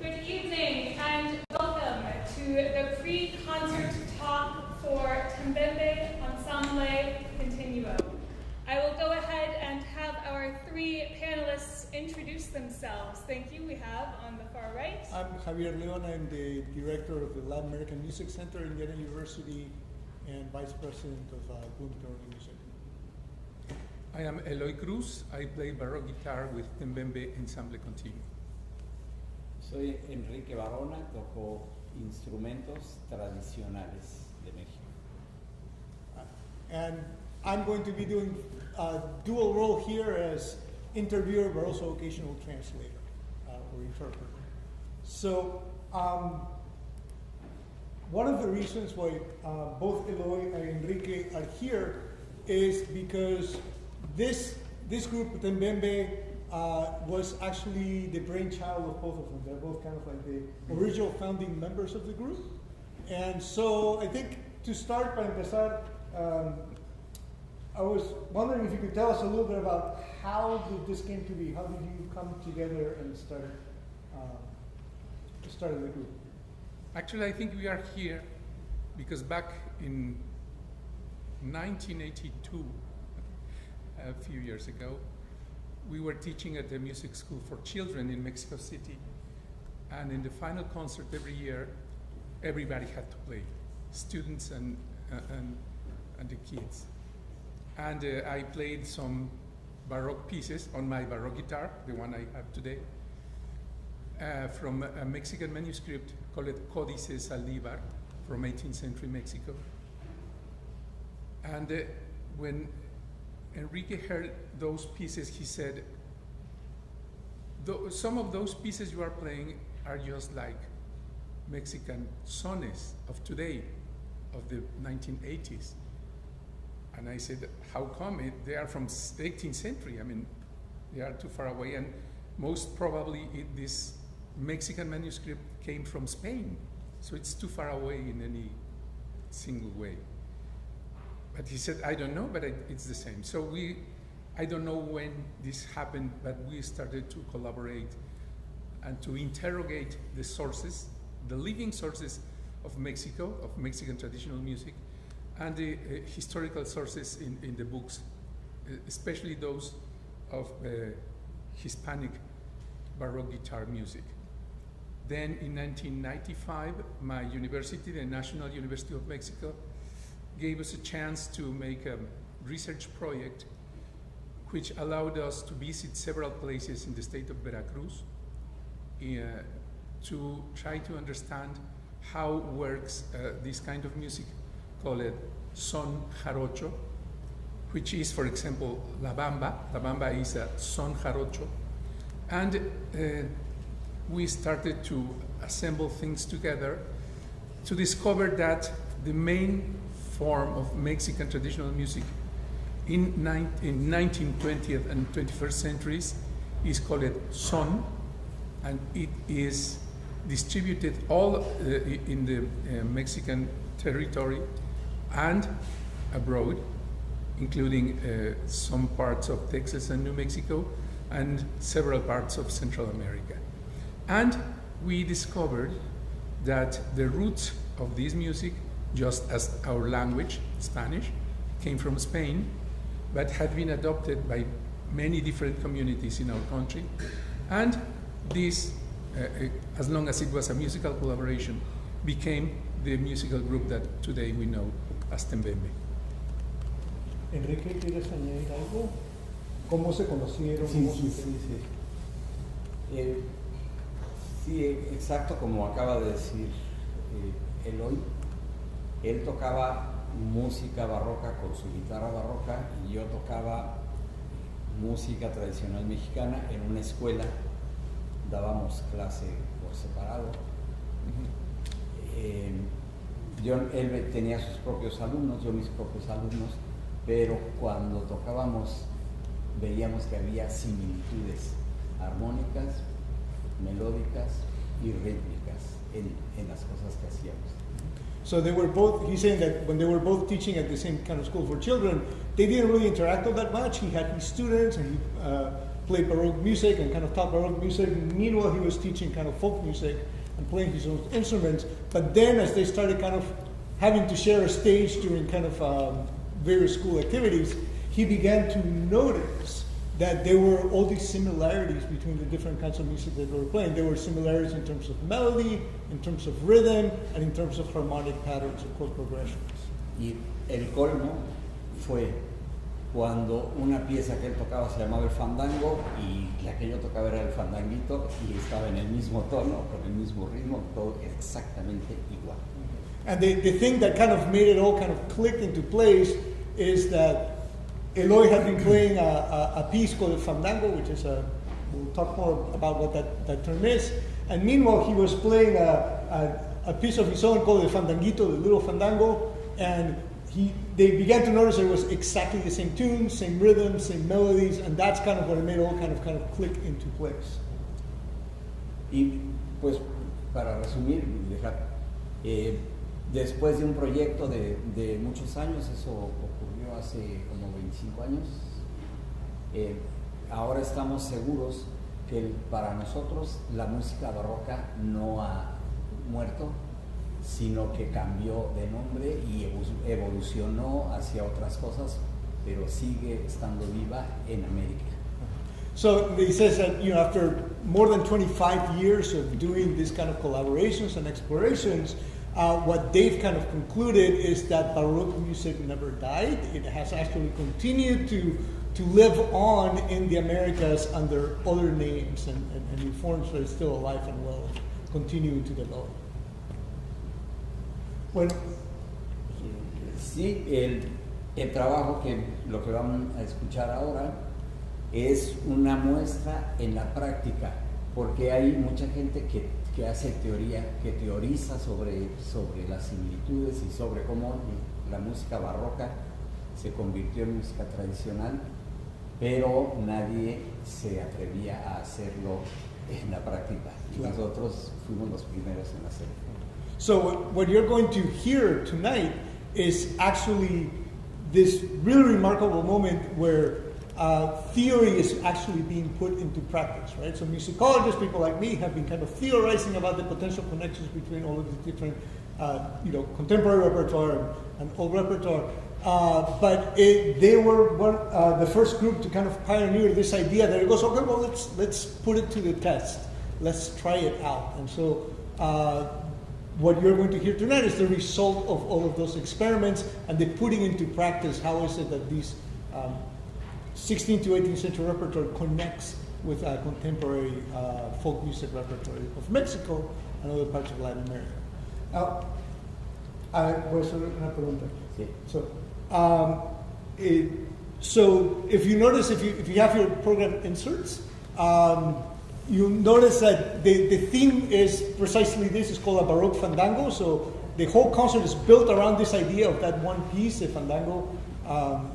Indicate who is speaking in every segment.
Speaker 1: Good evening and welcome to the pre-concert talk for Tembembe Ensemble Continuo. I will go ahead and have our three panelists introduce themselves. Thank you. We have on the far right.
Speaker 2: I'm Javier Leon. I'm the director of the Latin American Music Center in Yale University and vice president of Bloomington Music.
Speaker 3: I am Eloy Cruz. I play baroque guitar with Tembembe Ensemble Continuo.
Speaker 4: Soy Enrique Barona, toco instrumentos tradicionales de México.
Speaker 2: And I'm going to be doing a dual role here as interviewer, but also occasional translator or interpreter. So one of the reasons why both Eloy and Enrique are here is because this group, Tembembe, was actually the brainchild of both of them. They're both kind of like the original founding members of the group. And so I think to start, para empezar, I was wondering if you could tell us a little bit about how did this came to be? How did you come together and start the group?
Speaker 3: Actually, I think we are here because back in 1982, a few years ago, we were teaching at the music school for children in Mexico City. And in the final concert every year, everybody had to play, students and the kids. And I played some baroque pieces on my baroque guitar, the one I have today, from a Mexican manuscript called Códice Saldívar from 18th century Mexico. And when Enrique heard those pieces, he said, some of those pieces you are playing are just like Mexican sones of today, of the 1980s. And I said, how come? They are from 18th century. I mean, they are too far away. And most probably this Mexican manuscript came from Spain. So it's too far away in any single way. But he said, I don't know, but it's the same. So I don't know when this happened, but we started to collaborate and to interrogate the sources, the living sources of Mexico, of Mexican traditional music, and the historical sources in the books, especially those of Hispanic baroque guitar music. Then in 1995, my university, the National University of Mexico, gave us a chance to make a research project which allowed us to visit several places in the state of Veracruz to try to understand how works this kind of music called son jarocho, which is, for example, la bamba. La bamba is a son jarocho. And we started to assemble things together to discover that the main form of Mexican traditional music in 19th, 20th, and 21st centuries is called son, and it is distributed all in the Mexican territory and abroad, including some parts of Texas and New Mexico and several parts of Central America. And we discovered that the roots of this music, just as our language, Spanish, came from Spain, but had been adopted by many different communities in our country. And this, as long as it was a musical collaboration, became the musical group that today we know as Tembembe.
Speaker 2: Enrique, ¿quieres añadir algo? ¿Cómo se conocieron?
Speaker 4: Sí, exacto como acaba de decir Eloy. Él tocaba música barroca con su guitarra barroca y yo tocaba música tradicional mexicana en una escuela. Dábamos clase por separado. Él tenía sus propios alumnos, yo mis propios alumnos, pero cuando tocábamos veíamos que había similitudes armónicas, melódicas y rítmicas en las cosas que hacíamos.
Speaker 2: So they were both, he's saying that when they were both teaching at the same kind of school for children, they didn't really interact all that much. He had his students and play Baroque music and kind of taught Baroque music. And meanwhile, he was teaching kind of folk music and playing his own instruments. But then as they started kind of having to share a stage during kind of various school activities, he began to notice that there were all these similarities between the different kinds of music that they were playing. There were similarities in terms of melody, in terms of rhythm, and in terms of harmonic patterns or chord progressions.
Speaker 4: Y el colmo fue cuando una pieza que él tocaba se llamaba el fandango y la que yo tocaba era el fandanguito y estaba en el mismo tono, con el mismo ritmo, todo exactamente igual.
Speaker 2: And the thing that kind of made it all kind of click into place is that Eloy had been playing a piece called el fandango, which is we'll talk more about what that term is. And meanwhile, he was playing a piece of his own called el fandanguito, the little fandango, and they began to notice there was exactly the same tunes, same rhythms, same melodies, and that's kind of what it made all kind of click into place.
Speaker 4: Y pues para resumir, después de un proyecto de muchos años, eso ocurrió hace como 25 años, ahora estamos seguros que para nosotros la música barroca no ha muerto, sino que cambió de nombre y evolucionó hacia otras cosas, pero sigue estando viva en América.
Speaker 2: So he says that, you know, after more than 25 years of doing these kind of collaborations and explorations, what they've kind of concluded is that Baroque music never died. It has actually continued to live on in the Americas under other names and new forms, but it's still alive and well, continuing to develop. Bueno,
Speaker 4: sí, el trabajo lo que vamos a escuchar ahora es una muestra en la práctica, porque hay mucha gente que hace teoría, que teoriza sobre las similitudes y sobre cómo la música barroca se convirtió en música tradicional, pero nadie se atrevía a hacerlo en la práctica. Y nosotros fuimos los primeros en hacerlo.
Speaker 2: So what you're going to hear tonight is actually this really remarkable moment where theory is actually being put into practice, right? So musicologists, people like me, have been kind of theorizing about the potential connections between all of the different, contemporary repertoire and old repertoire. But they were the first group to kind of pioneer this idea that it goes, okay, well, let's put it to the test. Let's try it out. And so what you're going to hear tonight is the result of all of those experiments and the putting into practice how is it that these 16th to 18th century repertoire connects with contemporary folk music repertoire of Mexico and other parts of Latin America. Now, voy a hacer una pregunta.
Speaker 4: Sí.
Speaker 2: So if you notice, if you have your program inserts, you'll notice that the theme is precisely this. It's called a Baroque fandango. So the whole concert is built around this idea of that one piece, the fandango,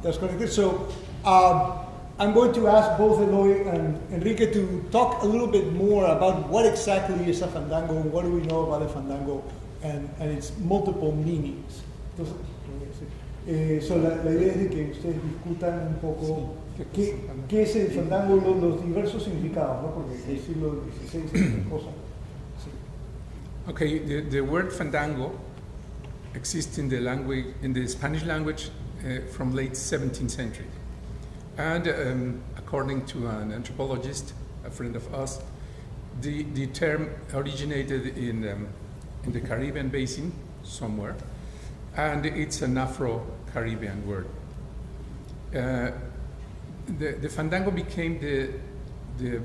Speaker 2: that's connected. So I'm going to ask both Eloy and Enrique to talk a little bit more about what exactly is a fandango and what do we know about a fandango and its multiple meanings. Entonces, la idea es de que ustedes discutan un poco qué es el fandango, los diversos significados, ¿no? Porque el siglo XVI es otra cosa. Sí.
Speaker 3: Okay, the word fandango exists in the Spanish language from late 17th century. And according to an anthropologist, a friend of us, the term originated in the Caribbean basin somewhere, and it's an Afro-Caribbean word. The fandango became the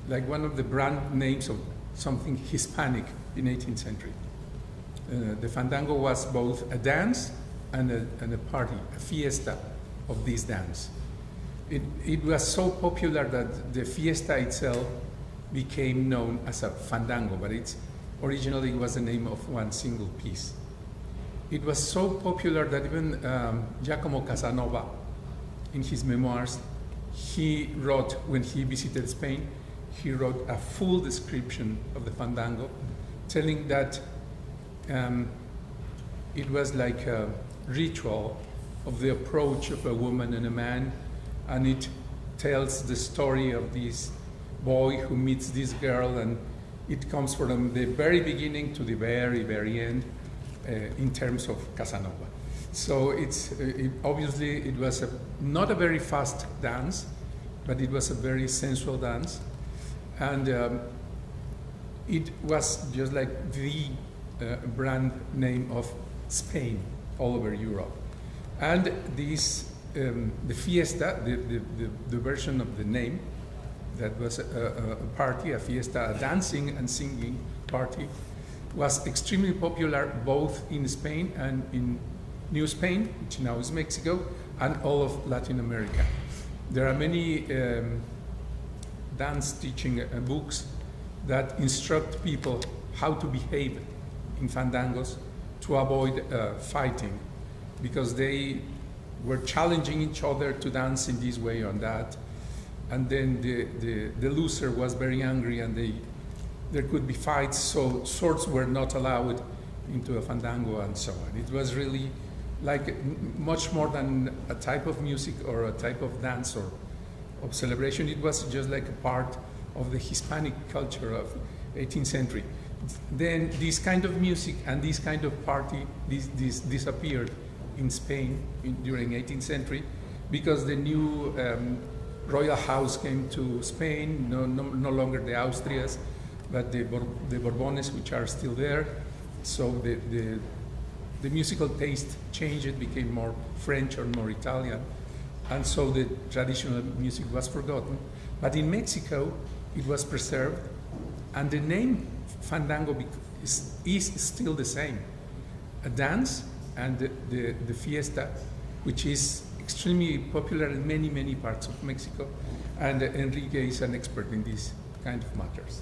Speaker 3: like one of the brand names of something Hispanic in 18th century. The fandango was both a dance and a party, a fiesta of this dance. It was so popular that the fiesta itself became known as a fandango, but originally it was the name of one single piece. It was so popular that even Giacomo Casanova, in his memoirs, he wrote, when he visited Spain, he wrote a full description of the fandango, telling that it was like a ritual of the approach of a woman and a man, and it tells the story of this boy who meets this girl, and it comes from the very beginning to the very, very end in terms of Casanova. So obviously it was not a very fast dance, but it was a very sensual dance. And it was just like the brand name of Spain all over Europe. And this, the fiesta, the version of the name, that was a party, a fiesta, a dancing and singing party, was extremely popular both in Spain and in New Spain, which now is Mexico, and all of Latin America. There are many dance teaching books that instruct people how to behave in fandangos to avoid fighting, because they were challenging each other to dance in this way or that, and then the loser was very angry, and there could be fights, so swords were not allowed into a fandango and so on. It was really like much more than a type of music or a type of dance or of celebration. It was just like a part of the Hispanic culture of 18th century. Then this kind of music and this kind of party this disappeared in Spain during 18th century, because the new royal house came to Spain, no longer the Austrias, but the Borbones, which are still there. So the musical taste changed, it became more French or more Italian, and so the traditional music was forgotten. But in Mexico, it was preserved, and the name fandango is still the same, a dance, and the fiesta, which is extremely popular in many, many parts of Mexico, and Enrique is an expert in these kind of matters.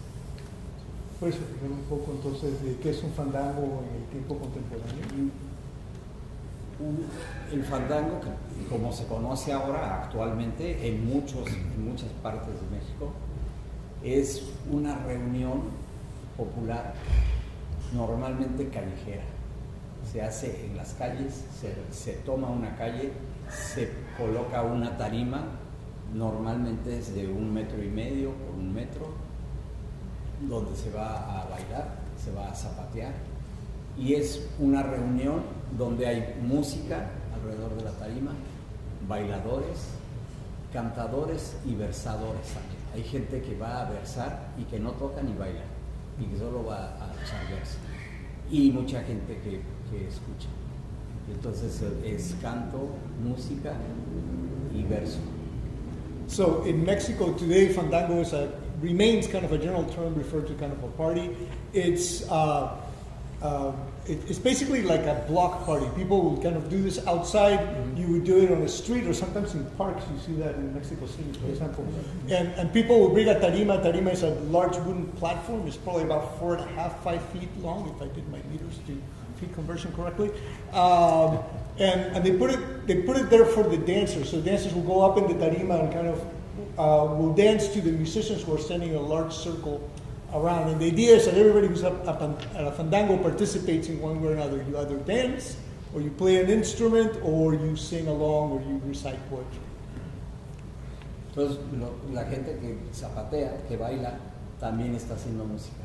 Speaker 2: ¿Puedes explicar un poco entonces de qué es un fandango en el tiempo contemporáneo?
Speaker 4: El fandango, que como se conoce ahora actualmente en muchas partes de México, es una reunión popular normalmente callejera. Se hace en las calles, se toma una calle, se coloca una tarima, normalmente es de 1,5 metros por 1 metro, donde se va a bailar, se va a zapatear, y es una reunión donde hay música alrededor de la tarima, bailadores, cantadores y versadores también. Hay gente que va a versar y que no toca ni baila, y que solo va a echar verso, y mucha gente que escucha. Entonces es canto, música y verso.
Speaker 2: So in Mexico today, fandango remains kind of a general term referred to kind of a party. It's basically like a block party. People will kind of do this outside. Mm-hmm. You would do it on the street or sometimes in parks. You see that in Mexico City, for example. And people will bring a tarima. Tarima is a large wooden platform. It's probably about 4.5, 5 feet long, if I did my meters to feet conversion correctly. And they put it there for the dancers. So dancers will go up in the tarima and kind of will dance to the musicians who are standing in a large circle around. And the idea is that everybody who's up at a fandango participates in one way or another. You either dance, or you play an instrument, or you sing along, or you recite poetry.
Speaker 4: Entonces, la gente que zapatea, que baila, también está haciendo música.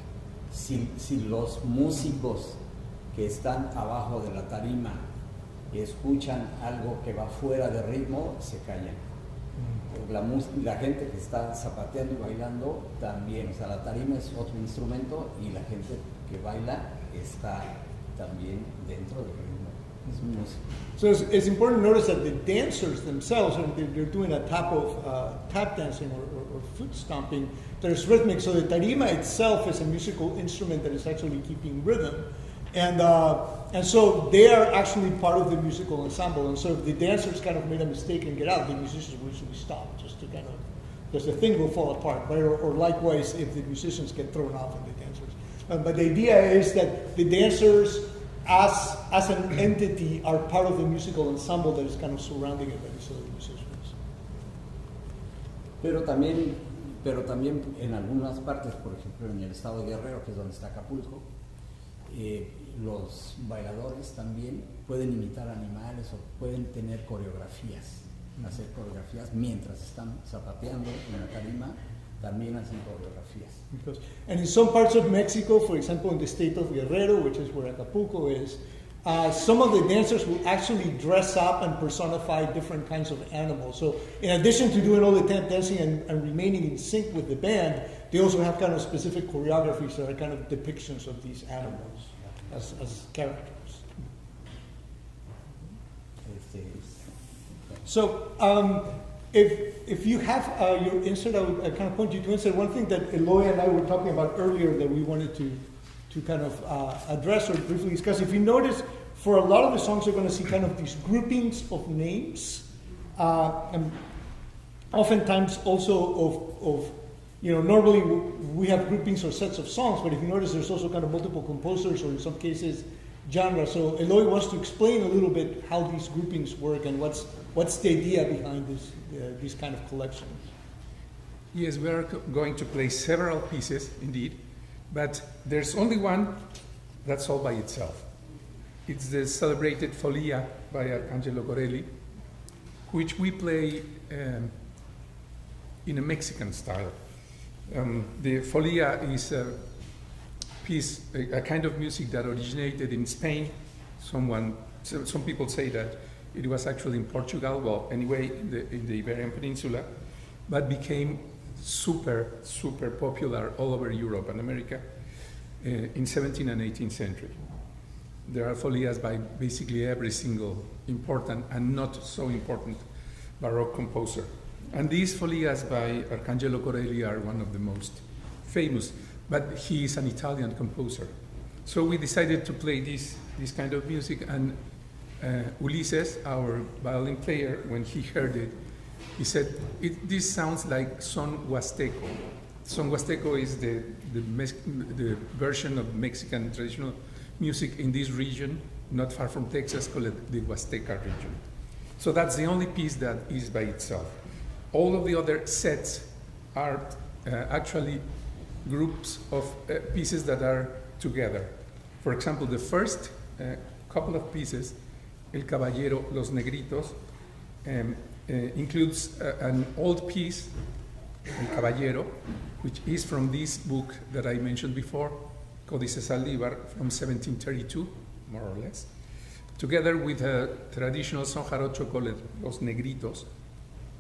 Speaker 4: Si los músicos que están abajo de la tarima escuchan algo que va fuera de ritmo, se callan. La gente que está zapateando y bailando también, o sea, la tarima es otro instrumento y la gente que baila está también dentro del ritmo. Es música.
Speaker 2: So it's important to notice that the dancers themselves, they're doing a tap dancing or foot stomping that is rhythmic. So the tarima itself is a musical instrument that is actually keeping rhythm. And so they are actually part of the musical ensemble. And so if the dancers kind of made a mistake and get out, the musicians will usually stop just to kind of, because the thing will fall apart, right? Or likewise, if the musicians get thrown off and the dancers. But the idea is that the dancers, as an entity, are part of the musical ensemble that is kind of surrounding it by these other musicians.
Speaker 4: Pero también en algunas partes, por ejemplo en el estado de Guerrero, que es donde está Acapulco, los bailadores también pueden imitar animales o pueden tener coreografías. hacer coreografías mientras están zapateando en la tarima, también hacen coreografías.
Speaker 2: And in some parts of Mexico, for example, in the state of Guerrero, which is where Acapulco is, some of the dancers will actually dress up and personify different kinds of animals. So in addition to doing all the dancing and remaining in sync with the band, they also have kind of specific choreographies that are kind of depictions of these animals as characters. So if you have your insert, I would kind of point you to insert. One thing that Eloy and I were talking about earlier that we wanted to kind of address or briefly discuss. If you notice, for a lot of the songs, you're going to see kind of these groupings of names, and oftentimes also of normally we have groupings or sets of songs, but if you notice, there's also kind of multiple composers or in some cases genre. So Eloy wants to explain a little bit how these groupings work and what's the idea behind these kind of collections.
Speaker 3: Yes, we are going to play several pieces, indeed, but there's only one that's all by itself. It's the celebrated Folia by Arcangelo Corelli, which we play in a Mexican style. The Folia is a piece, a kind of music that originated in Spain. Some people say that it was actually in Portugal, well, anyway, in the Iberian Peninsula, but became super popular all over Europe and America in 17th and 18th century. There are folias by basically every single important and not so important Baroque composer. And these folias by Arcangelo Corelli are one of the most famous, but he is an Italian composer. So we decided to play this kind of music, and Ulises, our violin player, when he heard it, he said, this sounds like son huasteco. Son huasteco is the version of Mexican traditional music in this region, not far from Texas, called the Huasteca region. So that's the only piece that is by itself. All of the other sets are actually groups of pieces that are together. For example, the first couple of pieces, El Caballero, Los Negritos, includes an old piece, El Caballero, which is from this book that I mentioned before, Códice Saldívar, from 1732, more or less, together with a traditional son jarocho called Los Negritos,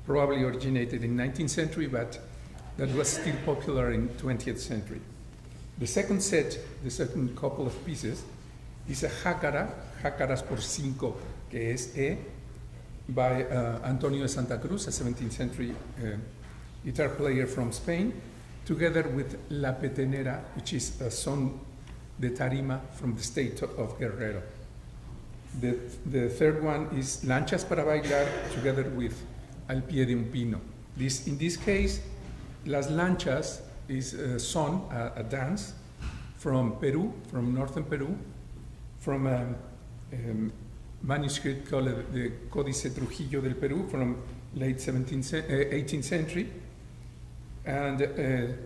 Speaker 3: probably originated in 19th century, but that was still popular in 20th century. The second set, the second couple of pieces, is a jácara, jácaras por cinco, que es E, by Antonio de Santa Cruz, a 17th century guitar player from Spain, together with La Petenera, which is a son de tarima from the state of Guerrero. The third one is Lanchas para Bailar, together with Al Pie de un Pino. In this case, Las Lanchas is a song, a dance from Peru, from northern Peru, from a manuscript called the Códice Trujillo del Perú from late 18th century, and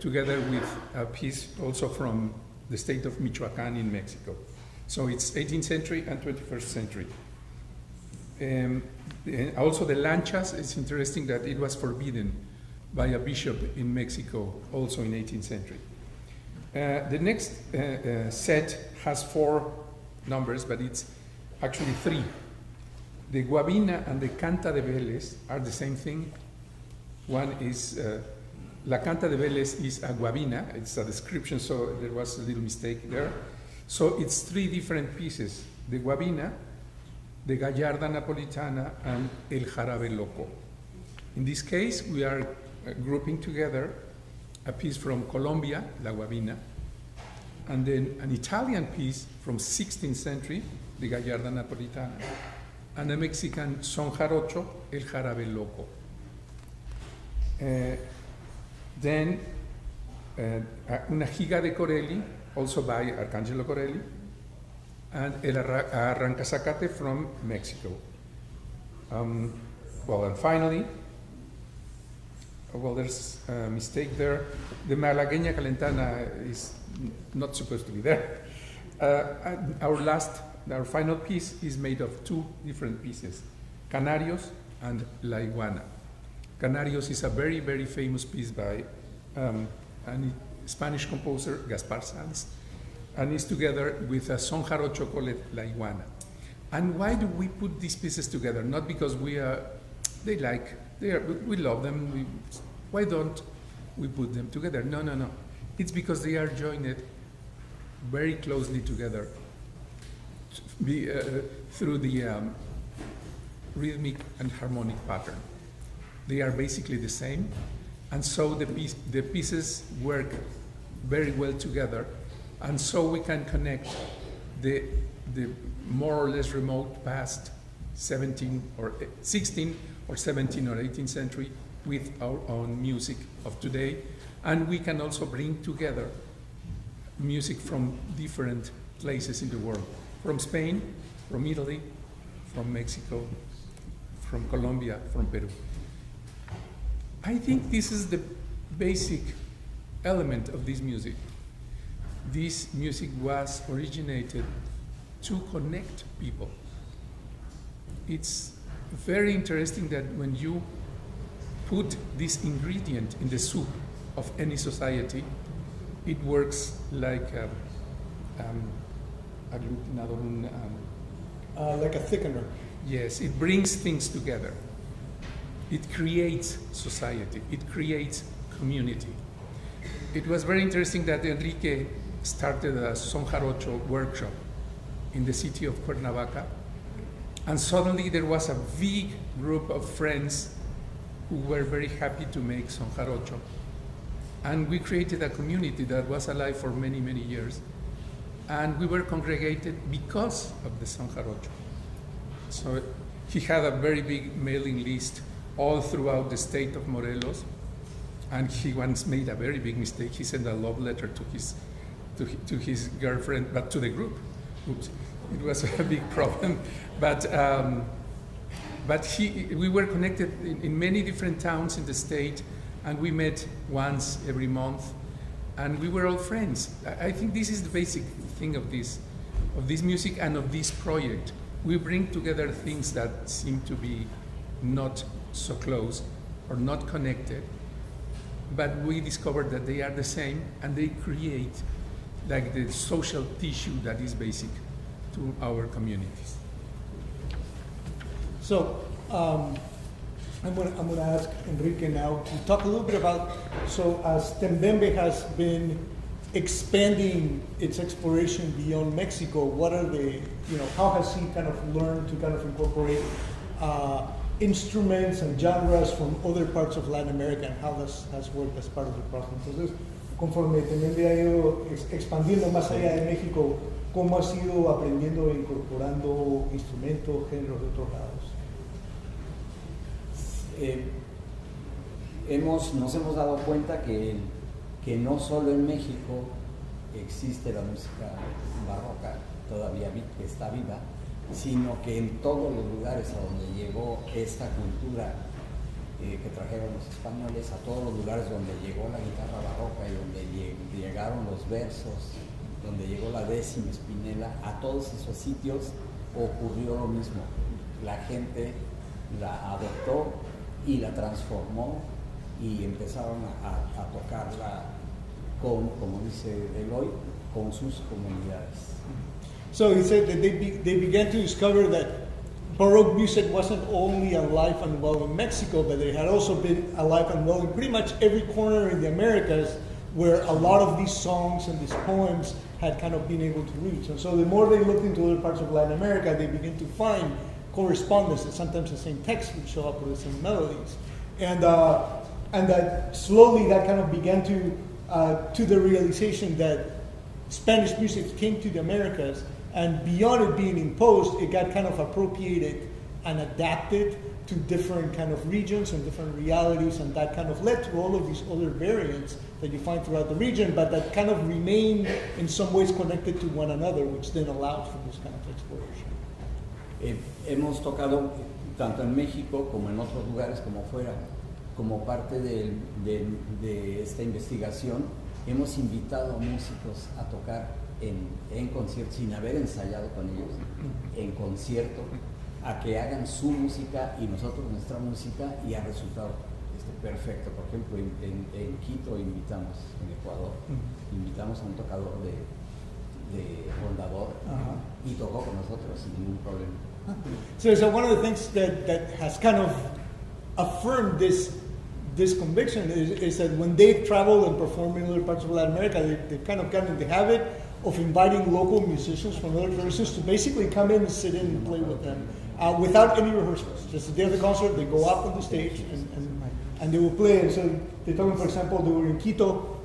Speaker 3: together with a piece also from the state of Michoacán in Mexico. So it's 18th century and 21st century. Also the lanchas, it's interesting that it was forbidden by a bishop in Mexico, also in 18th century. The next set has 4 numbers, but it's actually 3. The guabina and the canta de Vélez are the same thing. One is, la canta de Vélez is a guabina, it's a description, so there was a little mistake there. So it's 3 different pieces, the guabina, the gallarda napolitana, and el jarabe loco. In this case, we are grouping together a piece from Colombia, la guabina, and then an Italian piece from 16th century, the gallarda napolitana, and a Mexican son jarocho, el jarabe loco. Then una giga de Corelli, also by Arcangelo Corelli, and El Arrancazacate from Mexico. Well, and finally, well, there's a mistake there. The Malagueña Calentana is not supposed to be there. Our final piece is made of 2 different pieces, Canarios and La Iguana. Canarios is a very, very famous piece by a Spanish composer, Gaspar Sanz, and is together with a son jarocho called La Iguana. And why do we put these pieces together? Not because we love them. Why don't we put them together? No. It's because they are joined very closely together through the rhythmic and harmonic pattern. They are basically the same, and so the pieces work very well together, and so we can connect the more or less remote past 16th or 17th or 18th century with our own music of today, and we can also bring together music from different places in the world, from Spain, from Italy, from Mexico, from Colombia, from Peru. I think this is the basic element of this music. This music was originated to connect people. It's very interesting that when you put this ingredient in the soup of any society, it works like
Speaker 2: like a thickener.
Speaker 3: Yes, it brings things together. It creates society. It creates community. It was very interesting that Enrique started a son jarocho workshop in the city of Cuernavaca, and suddenly there was a big group of friends who were very happy to make son jarocho, and we created a community that was alive for many, many years, and we were congregated because of the son jarocho. So he had a very big mailing list all throughout the state of Morelos, and he once made a very big mistake. He sent a love letter to his girlfriend, but to the group. Oops, it was a big problem. But we were connected in many different towns in the state, and we met once every month, and we were all friends. I think this is the basic thing of this music and of this project. We bring together things that seem to be not so close or not connected, but we discovered that they are the same, and they create like the social tissue that is basic to our communities.
Speaker 2: So I'm gonna ask Enrique now to talk a little bit about, so as Tembembe has been expanding its exploration beyond Mexico, what are the, how has he kind of learned to kind of incorporate instruments and genres from other parts of Latin America, and how this has worked as part of the process? Entonces, conforme Tembembe ha ido expandiendo más allá de México, ¿cómo has ido aprendiendo e incorporando instrumentos, géneros de otros lados?
Speaker 4: Nos hemos dado cuenta que no solo en México existe la música barroca, todavía que está viva, sino que en todos los lugares a donde llegó esta cultura que trajeron los españoles, a todos los lugares donde llegó la guitarra barroca y donde llegaron los versos, donde llegó la décima espinela, a todos esos sitios ocurrió lo mismo. La gente la adoptó y la transformó y empezaron a tocarla como dice Eloy, con sus comunidades.
Speaker 2: So he said that they began to discover that Baroque music wasn't only alive and well in Mexico, but it had also been alive and well in pretty much every corner in the Americas, where a lot of these songs and these poems had kind of been able to reach. And so the more they looked into other parts of Latin America, they began to find correspondence, that sometimes the same text would show up with the same melodies. And that slowly that kind of began to the realization that Spanish music came to the Americas, and beyond it being imposed, it got kind of appropriated and adapted to different kind of regions and different realities, and that kind of led to all of these other variants that you find throughout the region, but that kind of remain in some ways connected to one another, which then allows for this kind of exploration.
Speaker 4: Hemos tocado tanto en México como en otros lugares como fuera, como parte de esta investigación. Hemos invitado a músicos a tocar en concierto, sin haber ensayado con ellos, en concierto, a que hagan su música y nosotros nuestra música, y ha resultado perfecto. Por ejemplo, en Quito invitamos, en Ecuador, invitamos a un tocador de rondador y tocó con nosotros sin ningún problema.
Speaker 2: So one of the things that has kind of affirmed this conviction is that when they've traveled and performed in other parts of Latin America, they've kind of gotten in the habit of inviting local musicians from other traditions to basically come in and sit in and play with them without any rehearsals. Just the day of the concert, they go up on the stage and they will play. And so they told me, for example, they were in Quito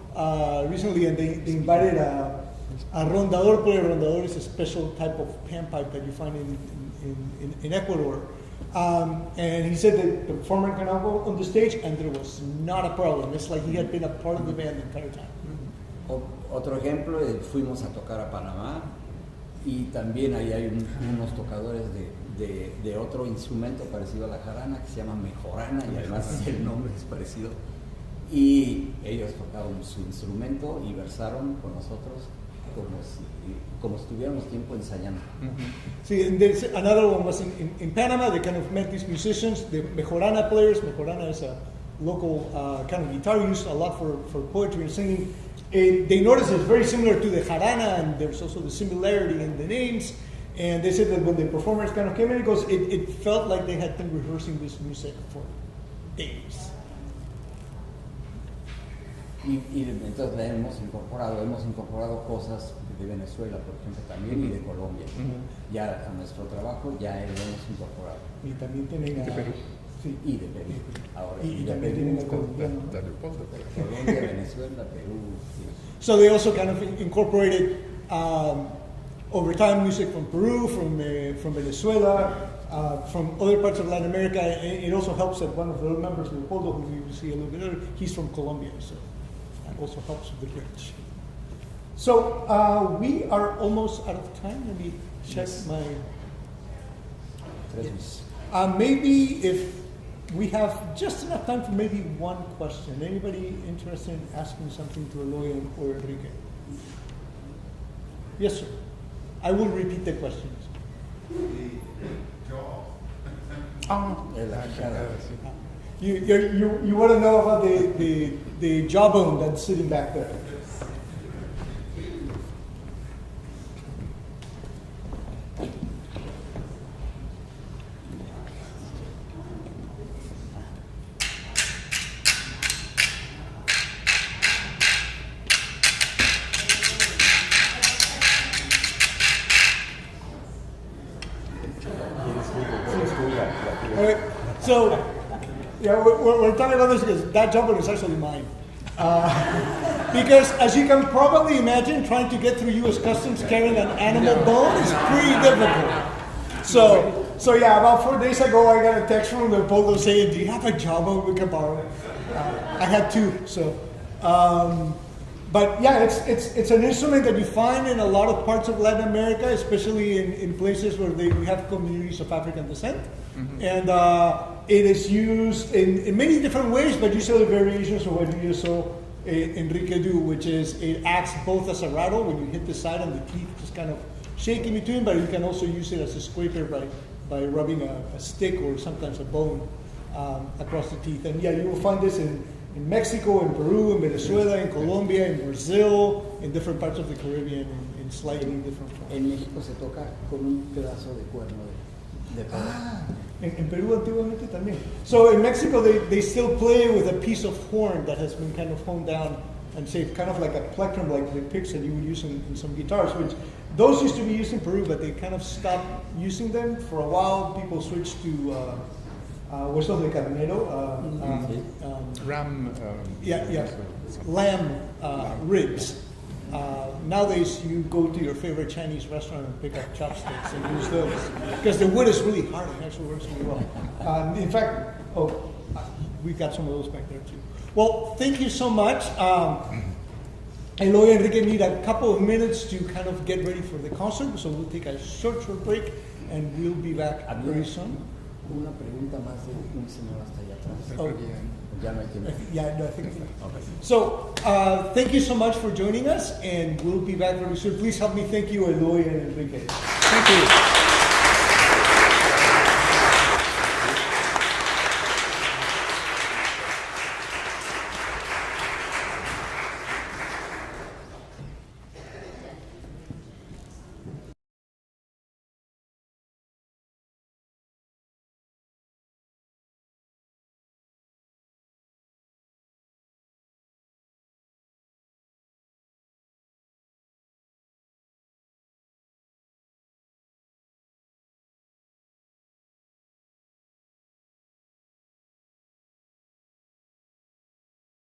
Speaker 2: recently, and they invited a rondador player. Rondador is a special type of panpipe that you find in Ecuador. And he said that the performer can go on the stage, and there was not a problem. It's like he had been a part of the band the entire time.
Speaker 4: Otro ejemplo, fuimos a tocar a Panamá, y también ahí hay unos tocadores de otro instrumento parecido a la jarana, que se llama mejorana, y además el nombre es parecido. Y ellos tocaron su instrumento y versaron con nosotros como si tuviéramos tiempo ensayando.
Speaker 2: See, and there's another one was in Panama. They kind of met these musicians, the mejorana players. Mejorana is a local kind of guitar used a lot for poetry and singing. They noticed it's very similar to the jarana, and there's also the similarity in the names. And they said that when the performers kind of came in, it felt like they had been rehearsing this music for days.
Speaker 4: Y entonces la hemos incorporado cosas de Venezuela, por ejemplo, también, y de Colombia. Ya a nuestro trabajo ya lo hemos incorporado.
Speaker 2: Y también tienen
Speaker 3: de Perú.
Speaker 2: Sí.
Speaker 4: Y de Perú. Ahora,
Speaker 2: y también tienen a colombiano.
Speaker 4: Colombia, Venezuela, Perú. Sí.
Speaker 2: So they also kind of incorporated over time music from Peru, from Venezuela, from other parts of Latin America. And it also helps that one of the members, Leopoldo, who we will see a little bit later, he's from Colombia, so that also helps with the bridge. So we are almost out of time. Let me check my. Maybe if we have just enough time for maybe one question. Anybody interested in asking something to Eloy or Enrique? Yes, sir. I will repeat the questions. You want to know about the jawbone that's sitting back there? So, yeah, we're talking about this because that jawbone is actually mine. Because as you can probably imagine, trying to get through U.S. Customs carrying an animal bone is pretty difficult. So yeah, about 4 days ago, I got a text from Leopoldo saying, "Do you have a jawbone we can borrow?" I had two. So, but yeah, it's an instrument that you find in a lot of parts of Latin America, especially in places where we have communities of African descent. And it is used in many different ways, but usually variations of what you saw Enrique do, which is it acts both as a rattle when you hit the side and the teeth just kind of shake in between, but you can also use it as a scraper by rubbing a stick or sometimes a bone across the teeth. And yeah, you will find this in Mexico, in Peru, in Venezuela, in Colombia, in Brazil, in different parts of the Caribbean, in slightly different forms.
Speaker 4: En México se toca con un pedazo de cuerno de toro.
Speaker 2: En Perú antiguamente también. So in Mexico, they still play with a piece of horn that has been kind of honed down and shaped, kind of like a plectrum, like the picks that you would use in some guitars, which those used to be used in Peru, but they kind of stopped using them. For a while, people switched to huesos de carnero.
Speaker 3: Ram.
Speaker 2: Lamb ribs. Nowadays, you go to your favorite Chinese restaurant and pick up chopsticks and use those because the wood is really hard. It actually works really well. In fact, we've got some of those back there too. Well, thank you so much. Eloy and Enrique need a couple of minutes to kind of get ready for the concert, so we'll take a short break and we'll be back very soon.
Speaker 4: Una pregunta más de un señor hasta allá atrás.
Speaker 2: Oh.
Speaker 4: Ya no hay tiempo.
Speaker 2: Yeah, no, I think. Okay. So, thank you so much for joining us, and we'll be back very soon. Please help me thank you, Eloy and Enrique.
Speaker 3: Thank you.